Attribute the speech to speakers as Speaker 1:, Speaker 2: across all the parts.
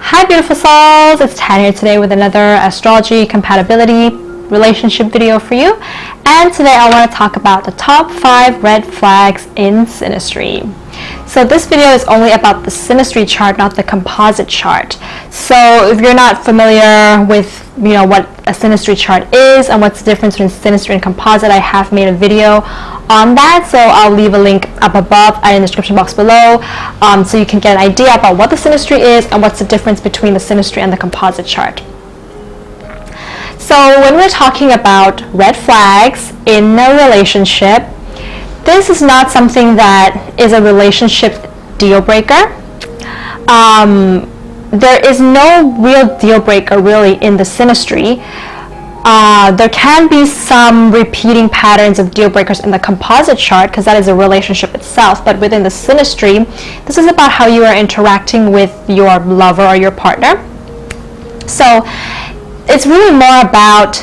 Speaker 1: Hi beautiful souls, it's Tan here today with another astrology compatibility relationship video for you. And today I want to talk about the top 5 red flags in Synastry. So this video is only about the Synastry chart, not the composite chart. So if you're not familiar with what a Synastry chart is and what's the difference between Synastry and composite, I have made a video on that, so I'll leave a link up above and in the description box below, so you can get an idea about what the Synastry is and what's the difference between the Synastry and the composite chart. So when we're talking about red flags in a relationship, this is not something that is a relationship deal breaker. There is no real deal breaker really in the Synastry. There can be some repeating patterns of deal breakers in the composite chart because that is a relationship itself, but within the Synastry, this is about how you are interacting with your lover or your partner. So it's really more about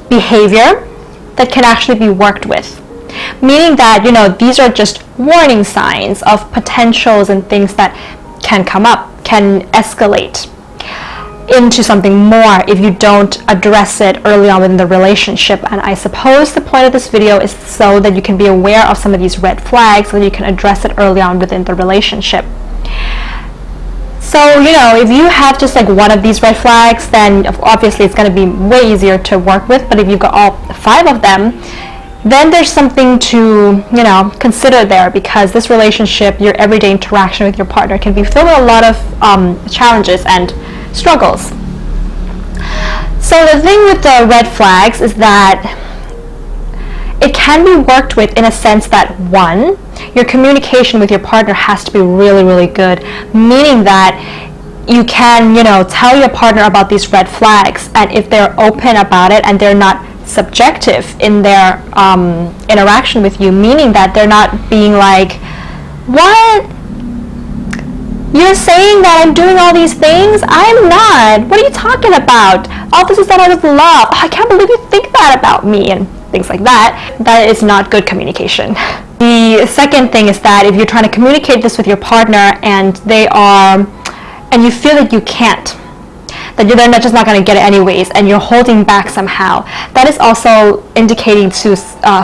Speaker 1: behavior that can actually be worked with. Meaning that, these are just warning signs of potentials and things that can come up, can escalate into something more if you don't address it early on within the relationship. And I suppose the point of this video is so that you can be aware of some of these red flags so that you can address it early on within the relationship. So, if you have just like one of these red flags, then obviously it's going to be way easier to work with. But if you've got all 5 of them, then there's something to, consider there, because this relationship, your everyday interaction with your partner, can be filled with a lot of challenges and struggles. So the thing with the red flags is that it can be worked with in a sense that, one, your communication with your partner has to be really, really good, meaning that you can, tell your partner about these red flags, and if they're open about it and they're not subjective in their interaction with you, meaning that they're not being like, what? You're saying that I'm doing all these things? I'm not. What are you talking about? All this is done out of love. Oh, I can't believe you think that about me, and things like that. That is not good communication. The second thing is that if you're trying to communicate this with your partner and you feel that you can't, that you're just not going to get it anyways, and you're holding back somehow, that is also indicating to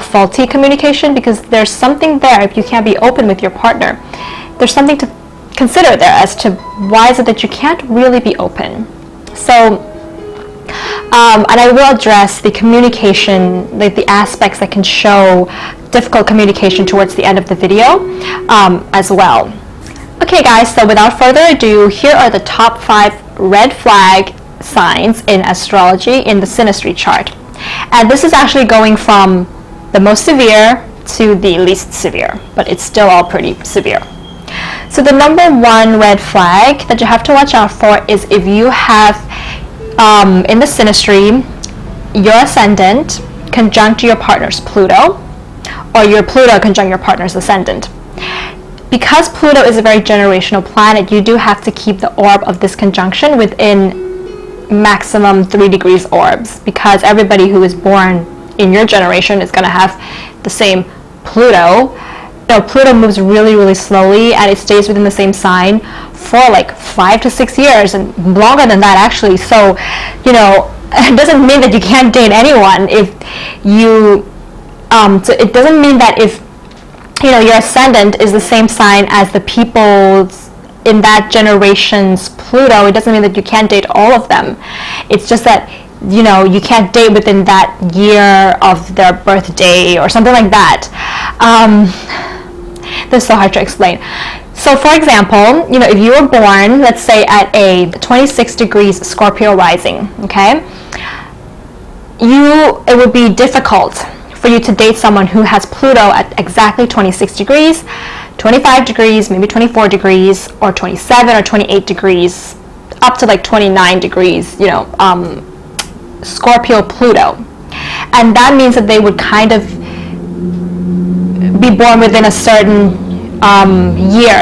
Speaker 1: faulty communication, because there's something there. If you can't be open with your partner, there's something to consider there as to why is it that you can't really be open. So and I will address the communication, like the aspects that can show difficult communication towards the end of the video as well. Okay guys, so without further ado, here are the top 5 red flag signs in astrology in the Synastry chart. And this is actually going from the most severe to the least severe, but it's still all pretty severe. So the number 1 red flag that you have to watch out for is if you have in the Synastry your ascendant conjunct your partner's Pluto, or your Pluto conjunct your partner's ascendant. Because Pluto is a very generational planet, you do have to keep the orb of this conjunction within maximum 3 degrees orbs, because everybody who is born in your generation is going to have the same Pluto. Pluto moves really, really slowly, and it stays within the same sign for like 5 to 6 years, and longer than that actually. So, it doesn't mean that you can't date anyone if you, so it doesn't mean that if, your ascendant is the same sign as the people in that generation's Pluto, it doesn't mean that you can't date all of them. It's just that, you can't date within that year of their birthday or something like that. This is so hard to explain. So for example, if you were born, let's say at a 26 degrees Scorpio rising, okay, it would be difficult for you to date someone who has Pluto at exactly 26 degrees, 25 degrees, maybe 24 degrees, or 27 or 28 degrees, up to like 29 degrees, Scorpio Pluto. And that means that they would kind of be born within a certain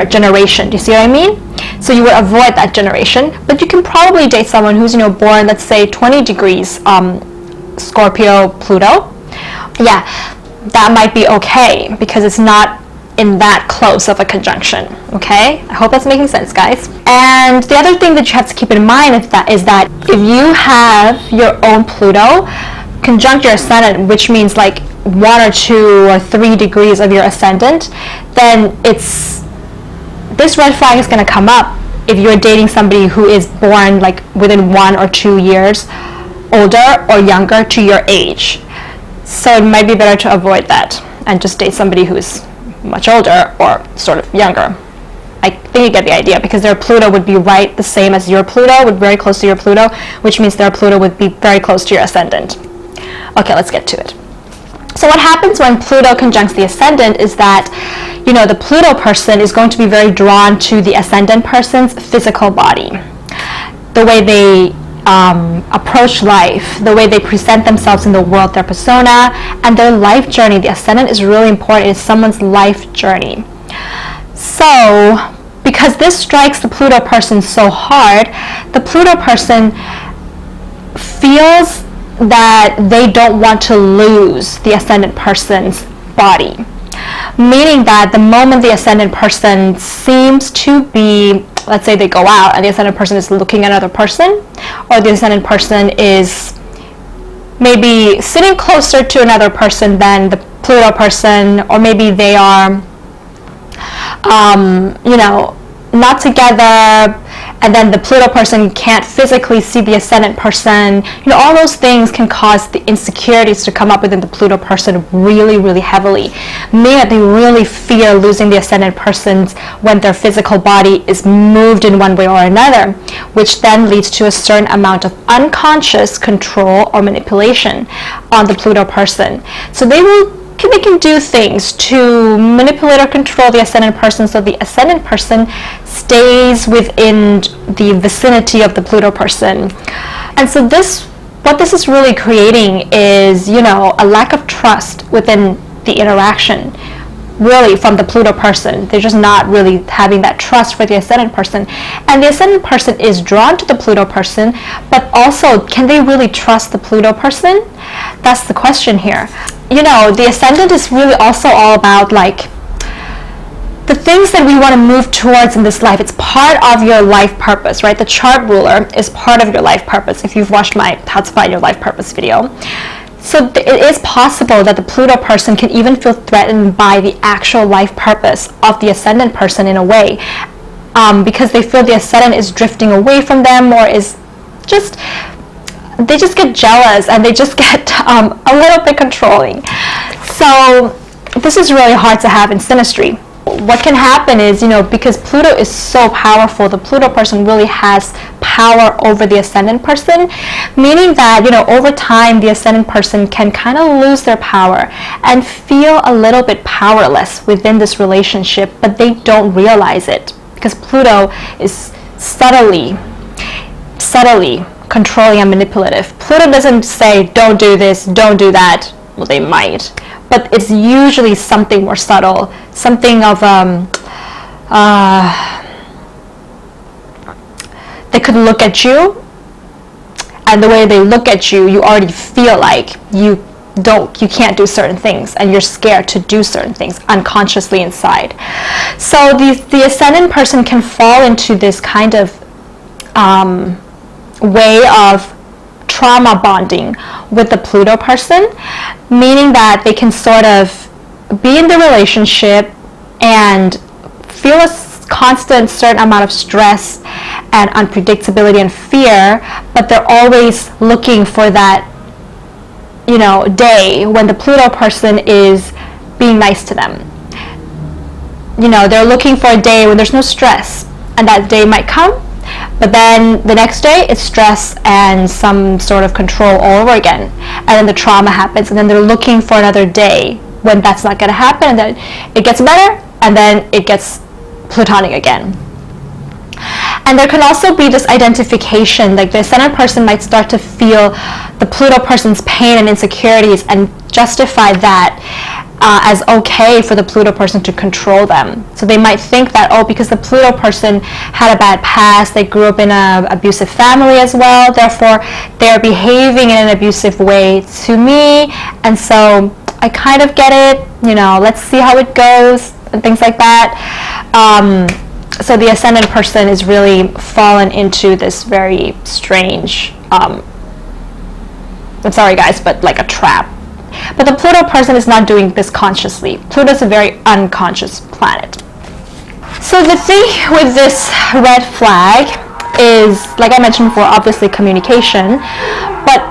Speaker 1: generation. Do you see what I mean? So you would avoid that generation, but you can probably date someone who's born, let's say 20 degrees Scorpio Pluto. Yeah, that might be okay, because it's not in that close of a conjunction. Okay, I hope that's making sense, guys. And the other thing that you have to keep in mind is that if you have your own Pluto conjunct your ascendant, which means like 1 or 2 or 3 degrees of your ascendant, then this red flag is going to come up if you're dating somebody who is born like within 1 or 2 years older or younger to your age. So it might be better to avoid that and just date somebody who's much older or sort of younger. I think you get the idea, because their Pluto would be right the same as your Pluto, would be very close to your Pluto, which means their Pluto would be very close to your ascendant. Okay, let's get to it. So what happens when Pluto conjuncts the ascendant is that, you know, the Pluto person is going to be very drawn to the ascendant person's physical body, the way they approach life, the way they present themselves in the world, their persona, and their life journey. The ascendant is really important. It's someone's life journey. So, because this strikes the Pluto person so hard, the Pluto person feels that they don't want to lose the ascendant person's body. Meaning that the moment the ascendant person seems to be, let's say they go out and the ascendant person is looking at another person, or the ascendant person is maybe sitting closer to another person than the Pluto person, or maybe they are you know, not together, and then the Pluto person can't physically see the ascendant person. You know, all those things can cause the insecurities to come up within the Pluto person really, really heavily. Meaning that they really fear losing the ascendant person when their physical body is moved in one way or another, which then leads to a certain amount of unconscious control or manipulation on the Pluto person. So they can do things to manipulate or control the ascendant person, so the ascendant person stays within the vicinity of the Pluto person. And so what this is really creating is, you know, a lack of trust within the interaction, really, from the Pluto person. They're just not really having that trust for the ascendant person. And the ascendant person is drawn to the Pluto person, but also, can they really trust the Pluto person? That's the question here. You know, the ascendant is really also all about like the things that we want to move towards in this life. It's part of your life purpose, right? The chart ruler is part of your life purpose, if you've watched my How to Find Your Life Purpose video. So it is possible that the Pluto person can even feel threatened by the actual life purpose of the ascendant person in a way, because they feel the ascendant is drifting away from them, or is just, they just get jealous and they just get a little bit controlling. So this is really hard to have in Synastry. What can happen is, you know, because Pluto is so powerful, the Pluto person really has power over the ascendant person, meaning that, you know, over time the ascendant person can kind of lose their power and feel a little bit powerless within this relationship, but they don't realize it, because Pluto is subtly controlling and manipulative. Pluto doesn't say, don't do this, don't do that. Well, they might, but it's usually something more subtle, something of they could look at you, and the way they look at you, you already feel like you can't do certain things, and you're scared to do certain things unconsciously inside. So the ascendant person can fall into this kind of way of trauma bonding with the Pluto person, meaning that they can sort of be in the relationship and feel a constant certain amount of stress and unpredictability and fear, but they're always looking for that, you know, day when the Pluto person is being nice to them. You know, they're looking for a day when there's no stress, and that day might come, but then the next day it's stress and some sort of control all over again, and then the trauma happens, and then they're looking for another day when that's not going to happen, and then it gets better, and then it gets plutonic again. And there can also be this identification, like the ascendant person might start to feel the Pluto person's pain and insecurities and justify that as okay for the Pluto person to control them. So they might think that, oh, because the Pluto person had a bad past, they grew up in an abusive family as well, therefore they're behaving in an abusive way to me, and so I kind of get it, you know, let's see how it goes. and things like that. So the ascendant person is really fallen into this very strange, I'm sorry guys, but like a trap. But the Pluto person is not doing this consciously. Pluto is a very unconscious planet. So the thing with this red flag is, like I mentioned before, obviously communication, but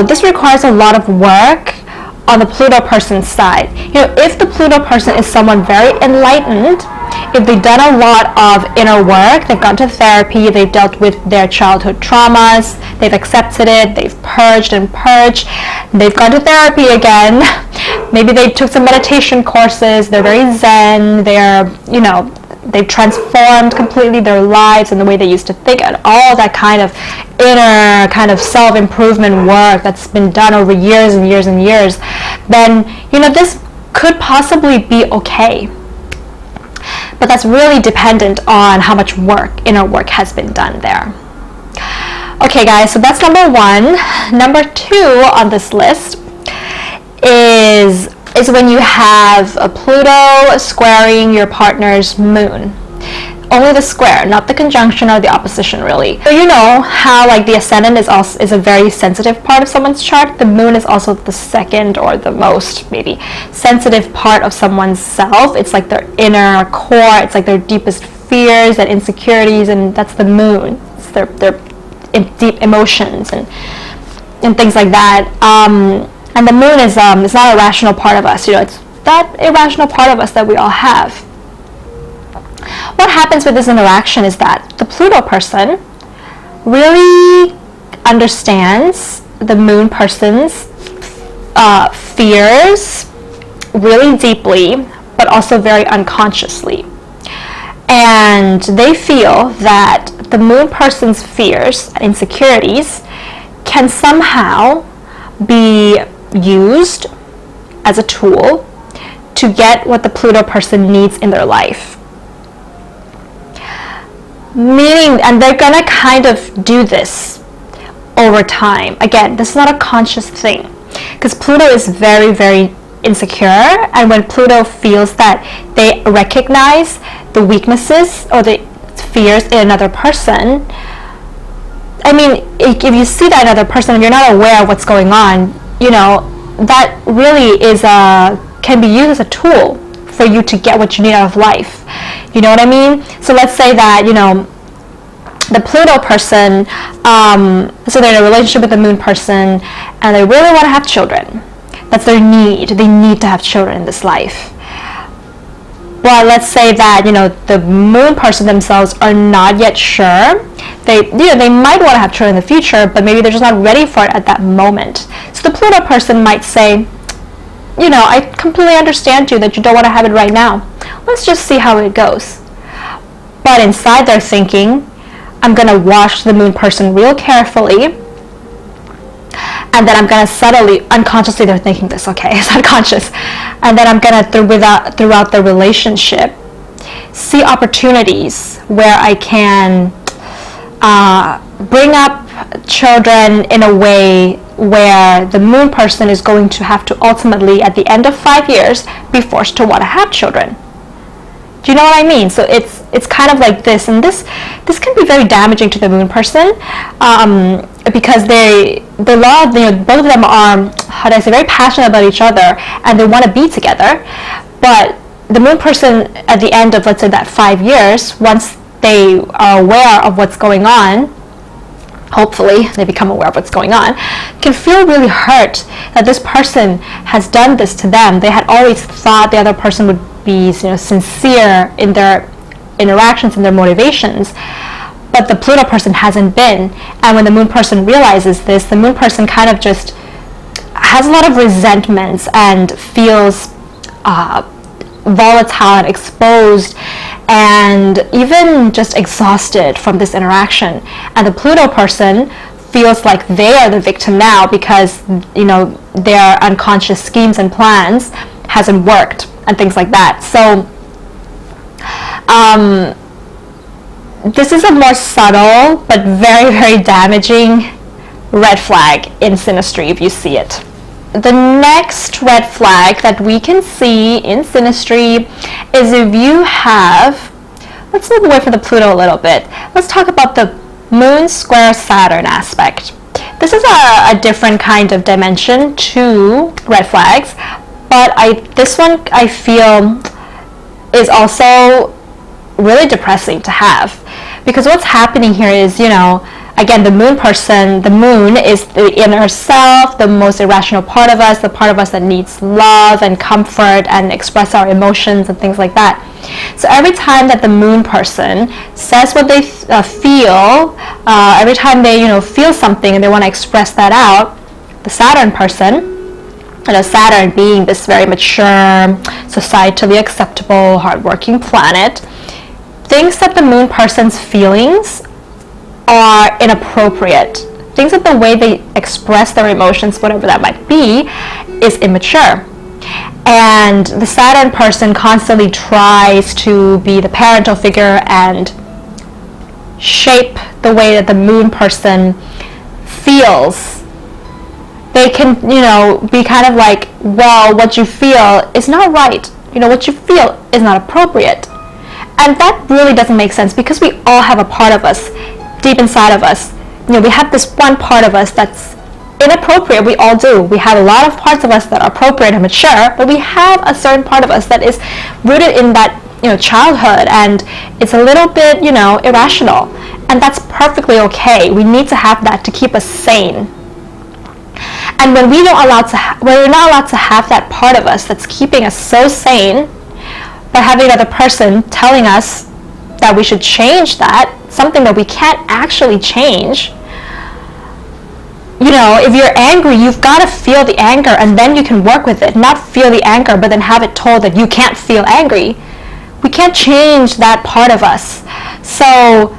Speaker 1: this requires a lot of work on the Pluto person's side. If the Pluto person is someone very enlightened, if they've done a lot of inner work, they've gone to therapy, they've dealt with their childhood traumas, they've accepted it, they've purged and purged, they've gone to therapy again, maybe they took some meditation courses, they're very zen, they've transformed completely their lives and the way they used to think, and all that kind of inner kind of self-improvement work that's been done over years and years and years, then this could possibly be okay. But that's really dependent on how much inner work has been done there. Okay guys, so that's number 1. Number 2 on this list is when you have a Pluto squaring your partner's moon. Only the square, not the conjunction or the opposition, really. So you know how like the ascendant is a very sensitive part of someone's chart. The moon is also the second or the most maybe sensitive part of someone's self. It's like their inner core. It's like their deepest fears and insecurities, and that's the moon. It's their deep emotions and things like that. And the moon is it's not a rational part of us. It's that irrational part of us that we all have. What happens with this interaction is that the Pluto person really understands the moon person's fears really deeply, but also very unconsciously. And they feel that the moon person's fears and insecurities can somehow be used as a tool to get what the Pluto person needs in their life. Meaning, and they're gonna kind of do this over time. Again, this is not a conscious thing, because Pluto is very, very insecure, and when Pluto feels that they recognize the weaknesses or the fears in another person, I mean, if you see that in another person and you're not aware of what's going on, that really can be used as a tool for you to get what you need out of life. You know what I mean? So let's say that, the Pluto person, so they're in a relationship with the moon person and they really want to have children. That's their need. They need to have children in this life. Well, let's say that, the moon person themselves are not yet sure. They might want to have children in the future, but maybe they're just not ready for it at that moment. So the Pluto person might say, I completely understand you that you don't want to have it right now. Let's just see how it goes. But inside they're thinking, I'm going to watch the moon person real carefully, and then I'm going to subtly, unconsciously they're thinking this, okay, it's unconscious, and then I'm going to, throughout the relationship, see opportunities where I can bring up children in a way where the moon person is going to have to ultimately, at the end of 5 years, be forced to want to have children. Do you know what I mean? So it's kind of like this, and this can be very damaging to the moon person, because both of them are, very passionate about each other, and they want to be together. But the moon person, at the end of, let's say, that 5 years, once they are aware of what's going on, hopefully they become aware of what's going on, can feel really hurt that this person has done this to them. They had always thought the other person would be sincere in their interactions and their motivations, but the Pluto person hasn't been. And when the moon person realizes this, the moon person kind of just has a lot of resentments and feels volatile and exposed and even just exhausted from this interaction. And the Pluto person feels like they are the victim now because their unconscious schemes and plans hasn't worked and things like that. So this is a more subtle but very, very damaging red flag in Synastry if you see it. the next red flag that we can see in synastry is if you have, let's move away from the Pluto a little bit. Let's talk about the Moon square Saturn aspect. This is a different kind of dimension to red flags, but this one I feel is also really depressing to have, because what's happening here is, you know, again, the moon person, the moon is the inner self, the most irrational part of us, the part of us that needs love and comfort and express our emotions and things like that. So every time that the moon person says what they feel, every time they, you know, feel something and they want to express that out, the Saturn person, you know, Saturn being this very mature, societally acceptable, hardworking planet, thinks that the moon person's feelings are inappropriate. Thinks that the way they express their emotions, whatever that might be, is immature. And the Saturn person constantly tries to be the parental figure and shape the way that the moon person feels. They can, you know, be kind of like, well, what you feel is not right. You know, what you feel is not appropriate. And that really doesn't make sense, because we all have a part of us deep inside of us. You know, we have this one part of us that's inappropriate. We all do. We have a lot of parts of us that are appropriate and mature, but we have a certain part of us that is rooted in that, you know, childhood, and it's a little bit, you know, irrational, and that's perfectly okay. We need to have that to keep us sane. And when we're not allowed to have that part of us that's keeping us so sane, by having another person telling us that we should change that, something that we can't actually change. You know, if you're angry, you've got to feel the anger and then you can work with it, not feel the anger but then have it told that you can't feel angry. We can't change that part of us. So,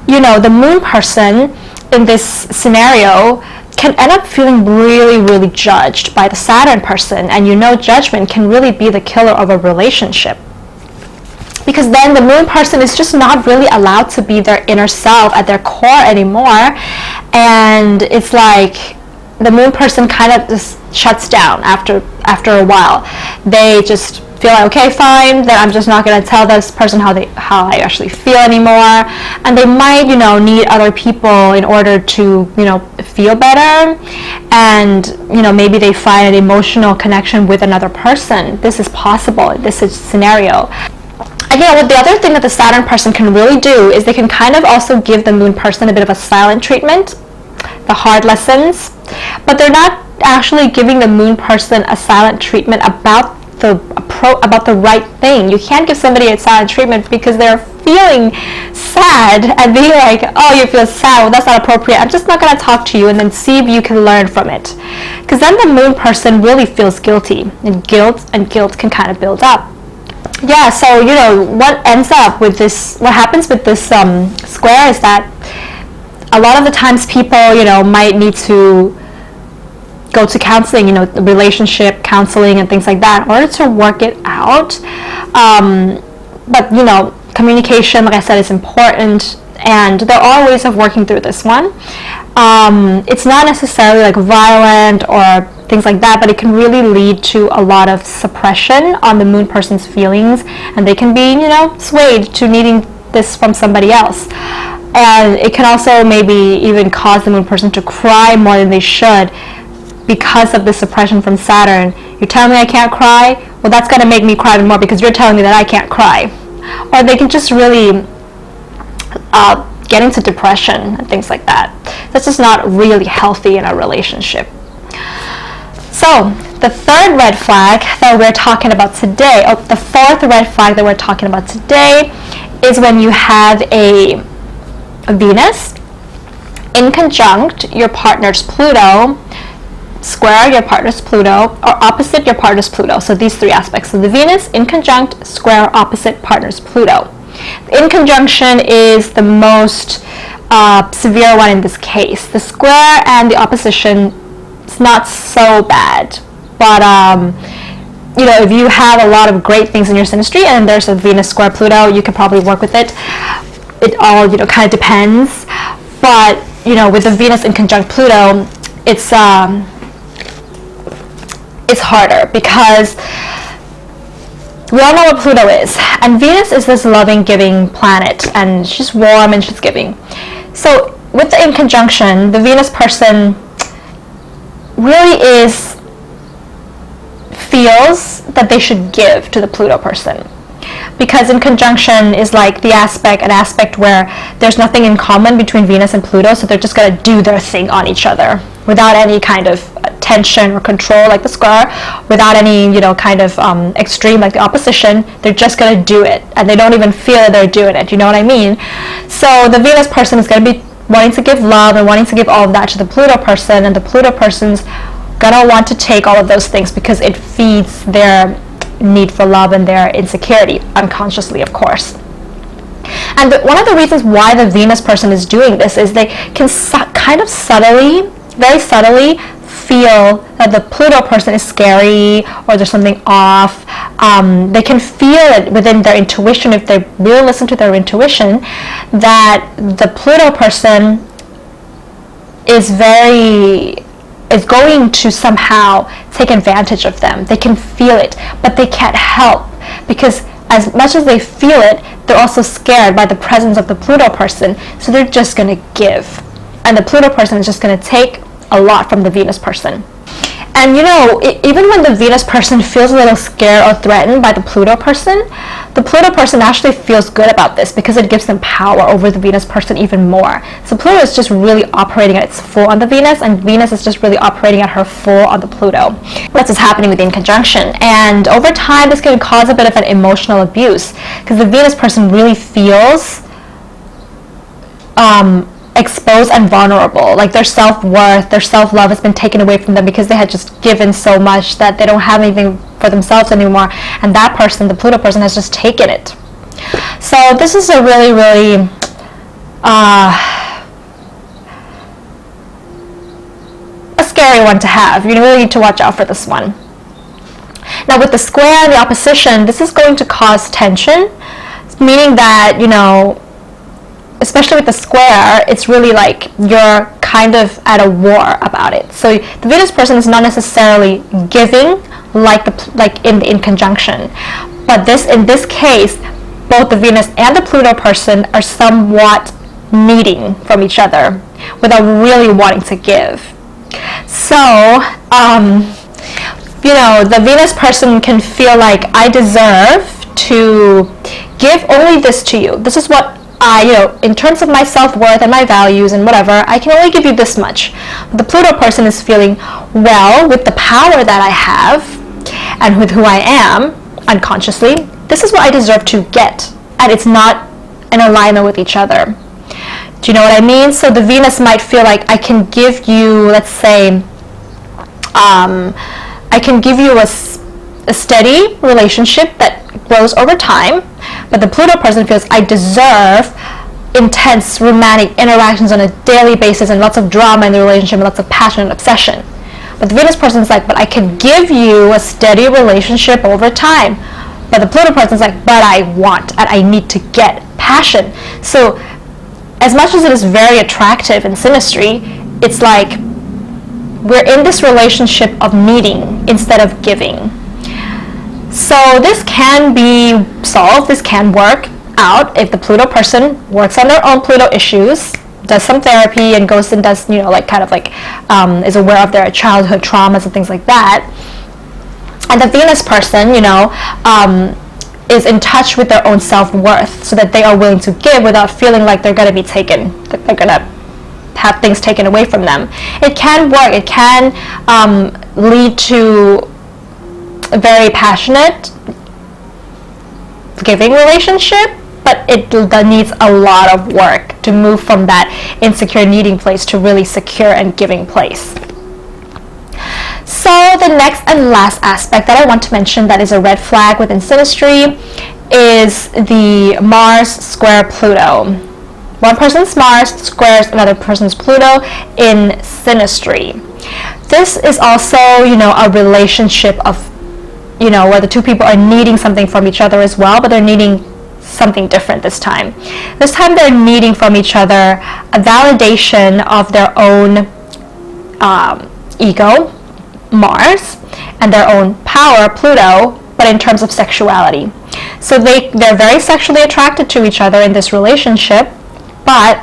Speaker 1: you know, the moon person in this scenario can end up feeling really, really judged by the Saturn person, and you know, judgment can really be the killer of a relationship. Because then the moon person is just not really allowed to be their inner self at their core anymore, and it's like the moon person kind of just shuts down after a while. They just feel like, okay, fine, then I'm just not going to tell this person how I actually feel anymore, and they might, you know, need other people in order to, you know, feel better, and, you know, maybe they find an emotional connection with another person. This is possible in this scenario. Again, what the other thing that the Saturn person can really do is they can kind of also give the moon person a bit of a silent treatment, the hard lessons, but they're not actually giving the moon person a silent treatment about the right thing. You can't give somebody a silent treatment because they're feeling sad and being like, oh, you feel sad, well, that's not appropriate, I'm just not going to talk to you, and then see if you can learn from it. Because then the moon person really feels guilty, and guilt can kind of build up. Yeah, so, you know, what happens with this square is that a lot of the times people, you know, might need to go to counseling, you know, relationship counseling and things like that in order to work it out. But, you know, communication, like I said, is important, and there are ways of working through this one. It's not necessarily like violent or things like that, but it can really lead to a lot of suppression on the moon person's feelings, and they can be, you know, swayed to needing this from somebody else. And it can also maybe even cause the moon person to cry more than they should because of the suppression from Saturn. You're telling me I can't cry? Well, that's going to make me cry even more because you're telling me that I can't cry. Or they can just really get into depression and things like that. That's just not really healthy in a relationship. So, the third red flag that we're talking about today, the fourth red flag that we're talking about today, is when you have a Venus in conjunct your partner's Pluto, square your partner's Pluto, or opposite your partner's Pluto. So these three aspects. So the Venus in conjunct, square, opposite partner's Pluto. The in conjunction is the most severe one in this case. The square and the opposition is not so bad, but you know, if you have a lot of great things in your synastry and there's a Venus square Pluto, you can probably work with it. It all, you know, kind of depends. But, you know, with the Venus in conjunct Pluto, it's is harder, because we all know what Pluto is, and Venus is this loving, giving planet, and she's warm and she's giving. So with the in conjunction, the Venus person really feels that they should give to the Pluto person, because in conjunction is like an aspect where there's nothing in common between Venus and Pluto, so they're just going to do their thing on each other without any kind of tension or control like the square, without any kind of extreme like the opposition. They're just going to do it, and they don't even feel that they're doing it. You know what I mean? So the Venus person is going to be wanting to give love and wanting to give all of that to the Pluto person, and the Pluto person's gonna want to take all of those things because it feeds their need for love and their insecurity, unconsciously, of course. And one of the reasons why the Venus person is doing this is they can kind of very subtly feel that the Pluto person is scary or there's something off. They can feel it within their intuition, if they really listen to their intuition, that the Pluto person is going to somehow take advantage of them. They can feel it, but they can't help, because as much as they feel it, they're also scared by the presence of the Pluto person, so they're just going to give. And the Pluto person is just going to take a lot from the Venus person. And even when the Venus person feels a little scared or threatened by the Pluto person actually feels good about this, because it gives them power over the Venus person even more. So Pluto is just really operating at its full on the Venus, and Venus is just really operating at her full on the Pluto. That's what's happening with the conjunction. And over time, this can cause a bit of an emotional abuse, because the Venus person really feels exposed and vulnerable, like their self-worth, their self-love has been taken away from them because they had just given so much that they don't have anything for themselves anymore, and that person, the Pluto person, has just taken it. So this is a really, really a scary one to have. You really need to watch out for this one. Now with the square and the opposition, this is going to cause tension, meaning that especially with the square, it's really like you're kind of at a war about it. So the Venus person is not necessarily giving like in conjunction, but in this case, both the Venus and the Pluto person are somewhat needing from each other without really wanting to give. So the Venus person can feel like, I deserve to give only this to you. This is what in terms of my self-worth and my values and whatever, I can only give you this much. The Pluto person is feeling, well, with the power that I have and with who I am unconsciously, this is what I deserve to get, and it's not in alignment with each other. Do you know what I mean? So the Venus might feel like, I can give you, let's say, I can give you a steady relationship that grows over time, but the Pluto person feels, I deserve intense romantic interactions on a daily basis and lots of drama in the relationship and lots of passion and obsession. But the Venus person is like, but I can give you a steady relationship over time. But the Pluto person is like, but I want and I need to get passion. So as much as it is very attractive in Synastry, it's like we're in this relationship of needing instead of giving. So this can be solved, this can work out if the Pluto person works on their own Pluto issues, does some therapy, and goes and does, is aware of their childhood traumas and things like that. And the Venus person, is in touch with their own self-worth, so that they are willing to give without feeling like they're going to be taken, that they're going to have things taken away from them. It can work. It can lead to a very passionate giving relationship, but it needs a lot of work to move from that insecure needing place to really secure and giving place. So the next and last aspect that I want to mention that is a red flag within Synastry is the Mars square Pluto. One person's Mars squares another person's Pluto in Synastry. This is also, a relationship of where the two people are needing something from each other as well, but they're needing something different this time. This time they're needing from each other a validation of their own ego, Mars, and their own power, Pluto, but in terms of sexuality. So they're very sexually attracted to each other in this relationship, but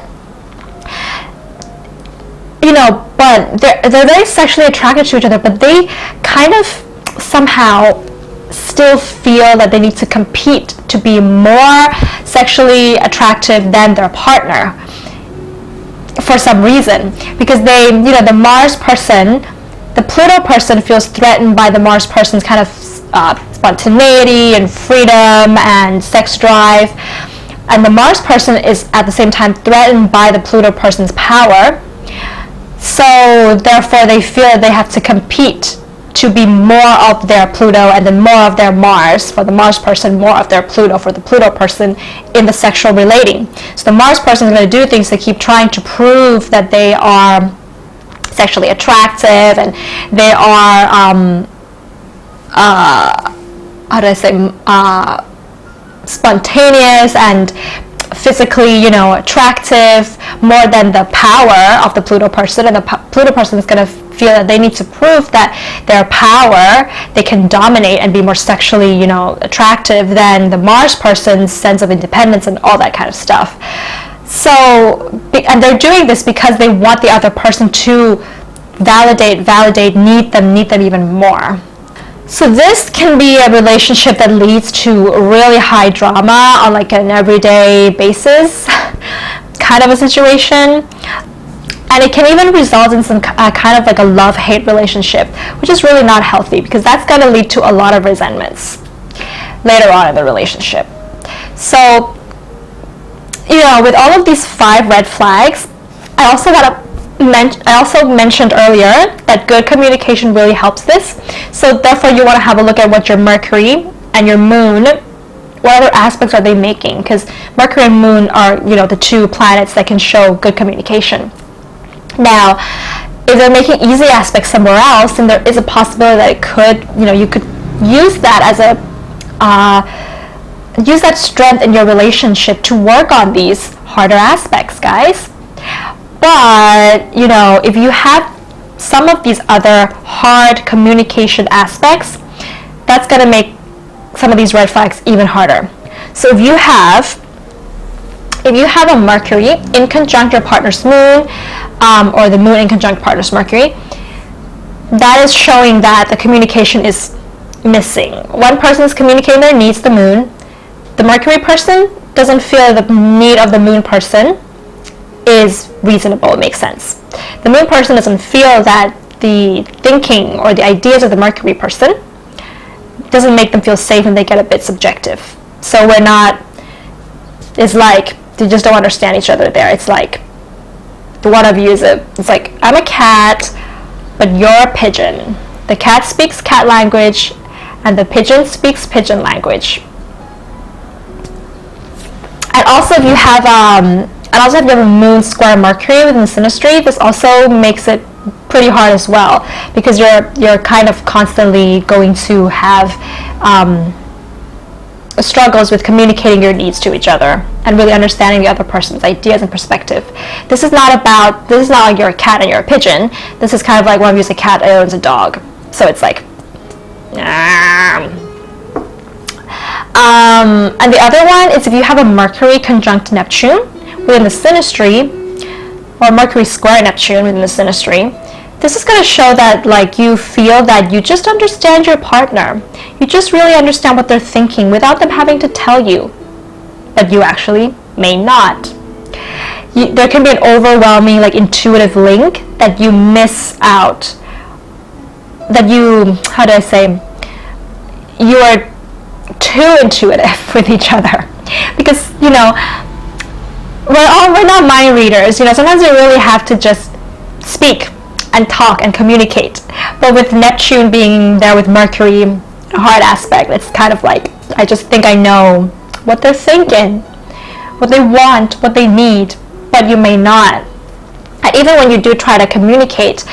Speaker 1: they're very sexually attracted to each other, but they kind of somehow still feel that they need to compete to be more sexually attractive than their partner for some reason, because the Mars person, the Pluto person, feels threatened by the Mars person's kind of spontaneity and freedom and sex drive, and the Mars person is at the same time threatened by the Pluto person's power. So therefore they feel that they have to compete to be more of their Pluto and then more of their Mars for the Mars person, more of their Pluto for the Pluto person in the sexual relating. So the Mars person is going to do things to keep trying to prove that they are sexually attractive and they are spontaneous and physically, attractive more than the power of the Pluto person, and the Pluto person is going to feel that they need to prove that their power, they can dominate and be more sexually, attractive than the Mars person's sense of independence and all that kind of stuff. So, and they're doing this because they want the other person to validate, need them even more. So this can be a relationship that leads to really high drama on like an everyday basis kind of a situation. And it can even result in some kind of like a love-hate relationship, which is really not healthy, because that's going to lead to a lot of resentments later on in the relationship. So, with all of these 5 red flags, I also mentioned earlier that good communication really helps this. So therefore you want to have a look at what your Mercury and your Moon, what other aspects are they making? Because Mercury and Moon are, the 2 planets that can show good communication. Now, if they're making easy aspects somewhere else, then there is a possibility that it could, you could use that as use that strength in your relationship to work on these harder aspects, guys. But, if you have some of these other hard communication aspects, that's going to make some of these red flags even harder. So if you have a Mercury in conjunct your partner's Moon, or the Moon in conjunct partner's Mercury, that is showing that the communication is missing. One person is communicating their needs, the Moon. The Mercury person doesn't feel the need of the Moon person is reasonable, it makes sense. The Moon person doesn't feel that the thinking or the ideas of the Mercury person doesn't make them feel safe, and they get a bit subjective. So it's like they just don't understand each other there. It's like the one of you it's like, I'm a cat, but you're a pigeon. The cat speaks cat language and the pigeon speaks pigeon language. And also if you have a Moon square Mercury within Synastry, this also makes it pretty hard as well, because you're kind of constantly going to have struggles with communicating your needs to each other and really understanding the other person's ideas and perspective. This is not like you're a cat and you're a pigeon. This is kind of like one of you is a cat and owns a dog. So it's like, and the other one is if you have a Mercury conjunct Neptune within the Synastry, or Mercury square Neptune within the Synastry. This is going to show that you feel that you just understand your partner. You just really understand what they're thinking without them having to tell you, but you actually may not. There can be an overwhelming intuitive link that you miss out, that you are too intuitive with each other, because we're not mind readers. Sometimes you really have to just speak and talk and communicate. But with Neptune being there with Mercury, a hard aspect, it's kind of like, I just think I know what they're thinking, what they want, what they need, but you may not. And even when you do try to communicate,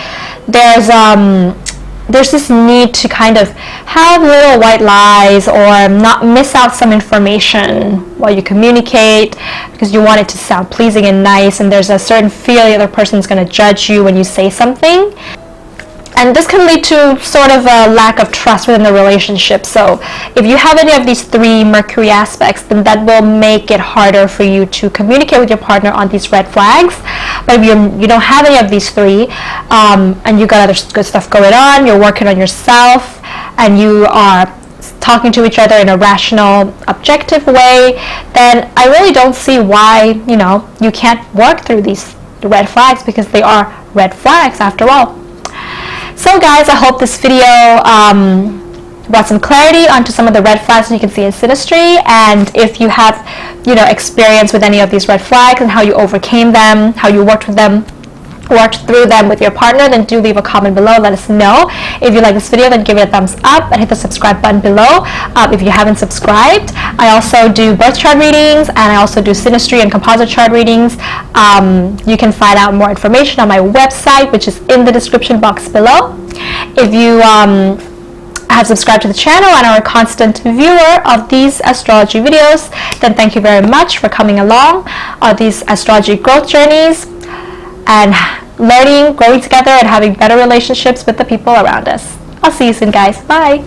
Speaker 1: there's this need to kind of have little white lies or not miss out some information while you communicate, because you want it to sound pleasing and nice, and there's a certain fear the other person's going to judge you when you say something. And this can lead to sort of a lack of trust within the relationship. So if you have any of these 3 Mercury aspects, then that will make it harder for you to communicate with your partner on these red flags. But if you don't have any of these 3, and you got other good stuff going on, you're working on yourself, and you are talking to each other in a rational, objective way, then I really don't see why, you can't work through these red flags, because they are red flags after all. So guys, I hope this video brought some clarity onto some of the red flags that you can see in Synastry. And if you have, experience with any of these red flags and how you overcame them, how you worked through them with your partner, then do leave a comment below. Let us know. If you like this video, then give it a thumbs up and hit the subscribe button below if you haven't subscribed. I also do birth chart readings, and I also do Synastry and composite chart readings. You can find out more information on my website, which is in the description box below. If you have subscribed to the channel and are a constant viewer of these astrology videos, then thank you very much for coming along on these astrology growth journeys and learning, growing together, and having better relationships with the people around us. I'll see you soon, guys. Bye.